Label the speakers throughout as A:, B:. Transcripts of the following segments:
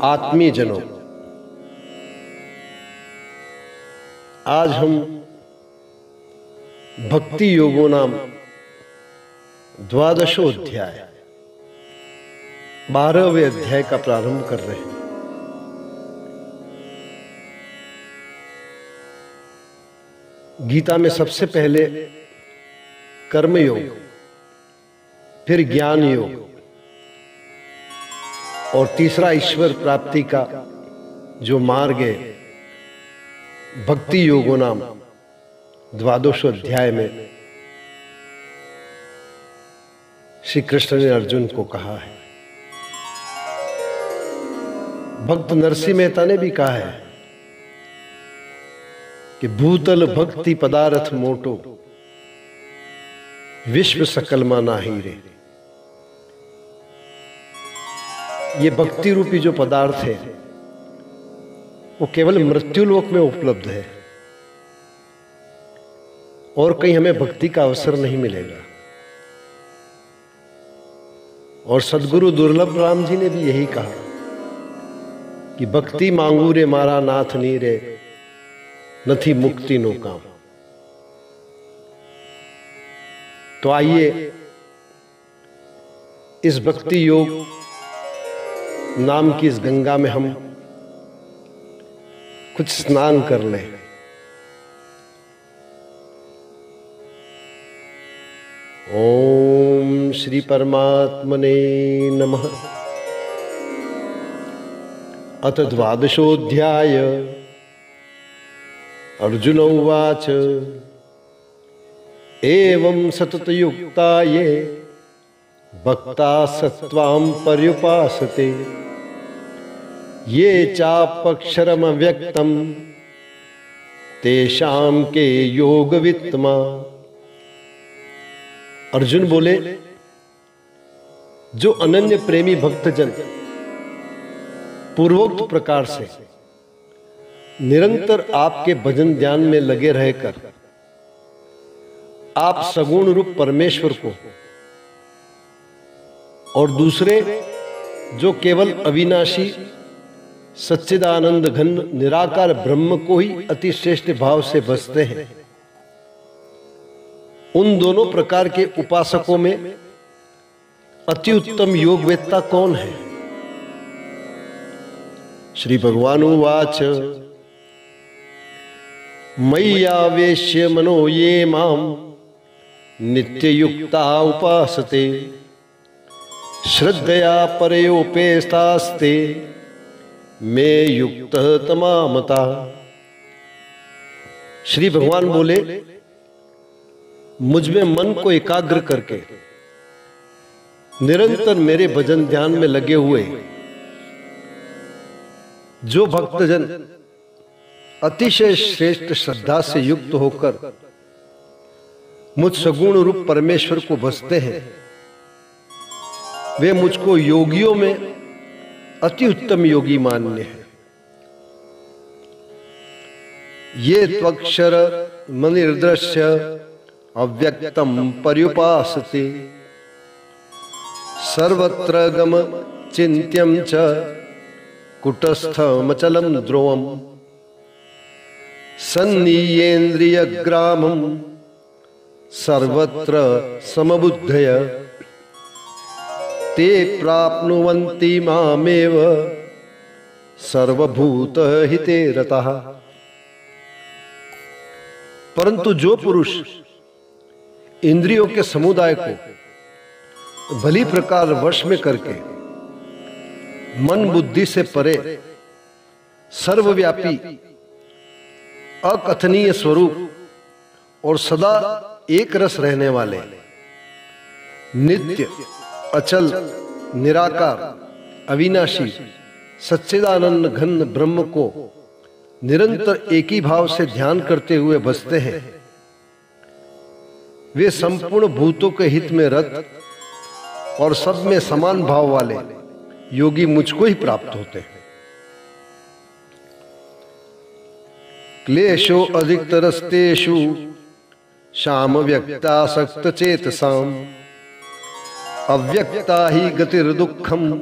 A: आत्मीय जनों, आज हम भक्ति योगो नाम 12वें अध्याय 12वें अध्याय का प्रारंभ कर रहे हैं। गीता में सबसे पहले कर्म योग, फिर ज्ञान योग और तीसरा ईश्वर प्राप्ति का जो मार्ग है भक्ति योगो नाम 12वें अध्याय में श्री कृष्ण ने अर्जुन को कहा है। भक्त नरसिंह मेहता ने भी कहा है कि भूतल भक्ति पदार्थ मोटो विश्व सकल मा नाही रे। ये भक्ति रूपी जो पदार्थ है वो केवल मृत्युलोक में उपलब्ध है और कहीं हमें भक्ति का अवसर नहीं मिलेगा। और सदगुरु दुर्लभ राम जी ने भी यही कहा कि भक्ति मांगू रे मारा नाथ नी रे, नथी मुक्ति नो काम। तो आइए इस भक्ति योग नाम की इस गंगा में हम कुछ स्नान कर लें। ओम श्री परमात्मने नमः। अथ 12वेऽध्याय। अर्जुन उवाच एवं सततयुक्ता ये भक्ता सत्त्वां पर्युपासते ये चाप्यक्षरमव्यक्तं तेषां के योगवित्तमा। अर्जुन बोले, जो अनन्य प्रेमी भक्तजन पूर्वोक्त प्रकार से निरंतर आपके भजन ध्यान में लगे रहकर आप सगुण रूप परमेश्वर को और दूसरे जो केवल अविनाशी सच्चिदानंद घन निराकार ब्रह्म को ही अति श्रेष्ठ भाव से बसते हैं, उन दोनों प्रकार के उपासकों में अति उत्तम योगवेत्ता कौन है? श्री भगवान उवाच मय्यावेश्य मनो ये माम नित्ययुक्ता उपासते श्रद्धया परयोपेस्तास्ते मे युक्त तमामता। श्री भगवान बोले, मुझ में मन को एकाग्र करके निरंतर मेरे भजन ध्यान में लगे हुए जो भक्तजन अतिशय श्रेष्ठ श्रद्धा से युक्त होकर मुझ सगुण रूप परमेश्वर को भजते हैं, वे मुझको योगियों में अति उत्तम योगी मान्य है। ये त्वक्षर मनिर्दृश्य अव्यक्तम पर्युपासते सर्वत्र गम चिन्त्यं च कुटस्थमचलं ध्रुवम् सन्नीयेन्द्रियग्रामं सर्वत्र समबुद्धय ते प्राप्नुवन्ति मामेव सर्वभूतहिते रतः। परंतु जो पुरुष इंद्रियों के समुदाय को भली प्रकार वश में करके मन बुद्धि से परे सर्वव्यापी अकथनीय स्वरूप और सदा एक रस रहने वाले नित्य अचल निराकार अविनाशी सच्चिदानंद घन ब्रह्म को निरंतर एक ही भाव से ध्यान करते हुए बसते हैं, वे संपूर्ण भूतों के हित में रत और सब में समान भाव वाले योगी मुझको ही प्राप्त होते हैं। क्लेशो अधिकतरस्तेषु शाम व्यक्तासक्त चेतसाम अव्यक्ता ही गतिर्दुःखम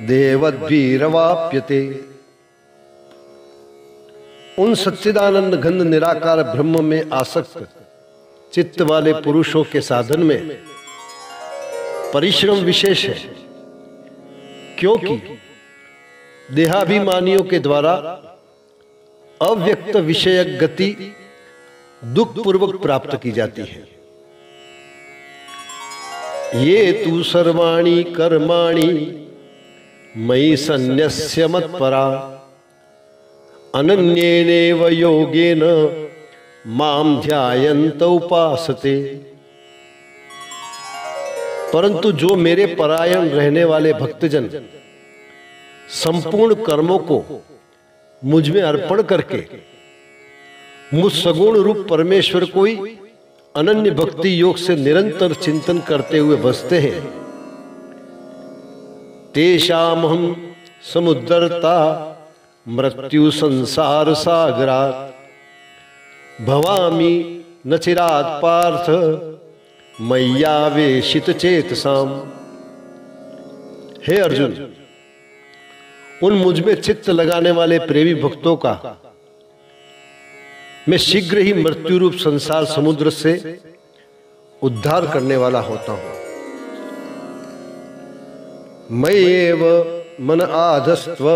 A: देवद्भिरवाप्यते। उन सच्चिदानंद घन निराकार ब्रह्म में आसक्त चित्त वाले पुरुषों के साधन में परिश्रम विशेष है, क्योंकि देहाभिमानियों के द्वारा अव्यक्त विषयक गति दुख पूर्वक प्राप्त की जाती है। ये तु सर्वाणि कर्माणि मयि सन्न्यस्य मत्परा अनन्येनैव योगेन माम ध्यायन्त उपासते। परंतु जो मेरे परायण रहने वाले भक्तजन संपूर्ण कर्मों को मुझ में अर्पण करके मुझ सगुण रूप परमेश्वर को ही अनन्य भक्ति योग से निरंतर चिंतन करते हुए बसते हैं, तेषामहं समुद्धर्ता मृत्यु संसार सागरात् भवामि न चिरात् पार्थ मय्यावेशित चेतसाम। हे अर्जुन, उन मुझ में चित्त लगाने वाले प्रेमी भक्तों का मैं शीघ्र ही मृत्यु रूप संसार समुद्र से उद्धार करने वाला होता हूं। मय्येव मन आधस्त्व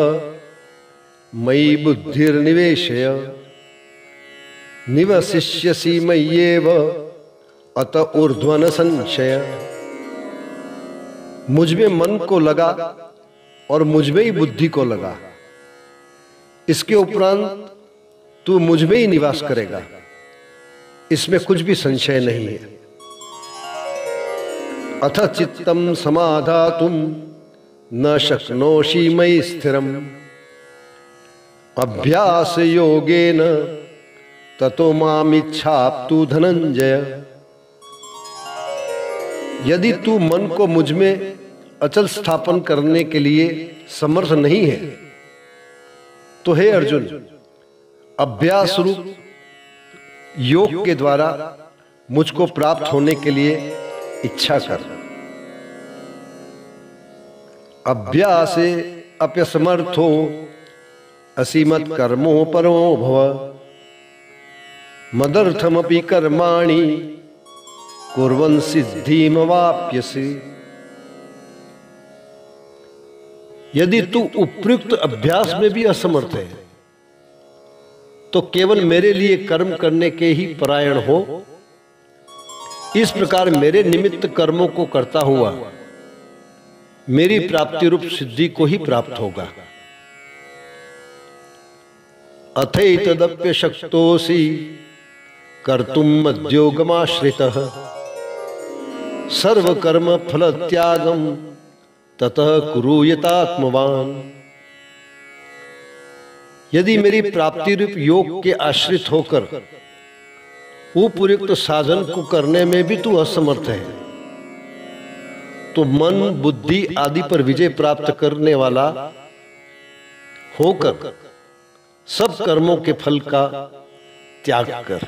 A: मयि बुद्धिर्निवेशय निवसिष्यसि मय्येव अत ऊर्ध्वन संशय। मुझ में मन को लगा और मुझ में ही बुद्धि को लगा, इसके उपरांत तू मुझ में ही निवास करेगा, इसमें कुछ भी संशय नहीं है। अथ चित्तम समाधातुम न शक्नोषि मयि स्थिरम अभ्यास योगेन ततो मामिच्छाप्तु धनंजय। यदि तू मन को मुझ में अचल स्थापन करने के लिए समर्थ नहीं है तो हे अर्जुन, अभ्यास रूप योग के द्वारा मुझको प्राप्त होने के लिए इच्छा कर। अभ्यासे अप्यसमर्थो असीमत कर्मो परमो भव मदर्थमपि कर्माणि कुर्वन् सिद्धिमवाप्यसि। यदि तू उपयुक्त अभ्यास में भी असमर्थ है तो केवल मेरे लिए कर्म करने के ही परायण हो। इस प्रकार मेरे निमित्त कर्मों को करता हुआ मेरी प्राप्ति रूप सिद्धि को ही प्राप्त होगा। अथैतदप्य शक्तोऽसि कर्तुं मद्योगमाश्रितः सर्वकर्म फल त्यागम ततः कुरु यतात्मवान। यदि मेरी प्राप्ति रूप योग के आश्रित होकर उपयुक्त साधन को करने में भी तू असमर्थ है तो मन बुद्धि आदि पर विजय प्राप्त करने वाला होकर सब कर्मों के फल का त्याग कर।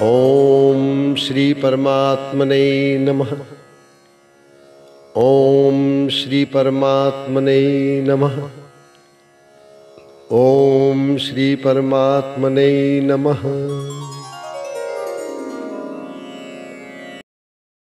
A: ओम श्री परमात्मने नमः। ओम श्री परमात्मने नमः। ओम श्री परमात्मने नमः।